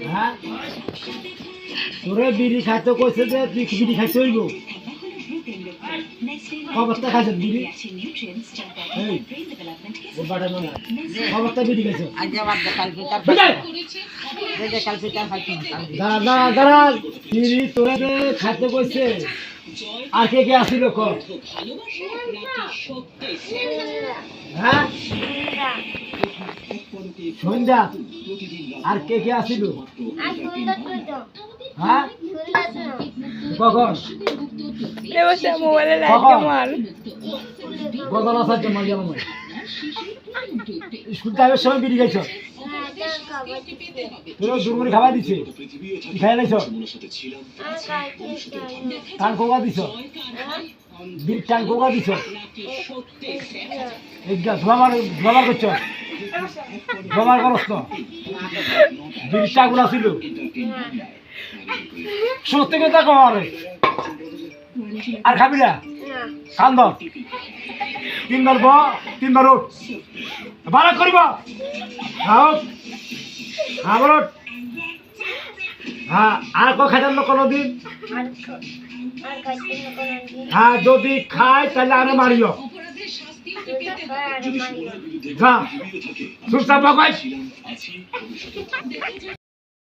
হ্যাঁ তোরে বিড়ি খাইতে কইছে যে তুই বিড়ি খাইতে হইব খবরটা খাইছ বিড়ি এই বাড়া না খবরটা বিড়ি খাইছ আজ আবার কালকে তার কালকে তার খাইছি দাদা দাদা বিড়ি তোরে খাইতে কইছে আর কে কে আসিল ক হ্যাঁ সন্ধ্যা আর কে কে আসিল হ্যাঁ কখন মোবাইলে লাইট মার বদল আসার জন্য স্কুল টাইমের সময় বেরিয়ে গেছ তোর দুর্গুড়ি খাবার দিছে খাই লাইছ টান কোকা দিছ বিল টান কোকা দিছ ব্যবহার করছ ব্যবহার করস তো বিল টাগুলা ছিল সত্যি কথা কমারে আর খাবি না কান্দ তিনবার ব তিনবার উঠ বারা করিব হ্যাঁ বল হ্যাঁ আর খাইতাম না কোনোদিন হ্যাঁ যদি খাই তাহলে আরে মারিও যা সুস্থ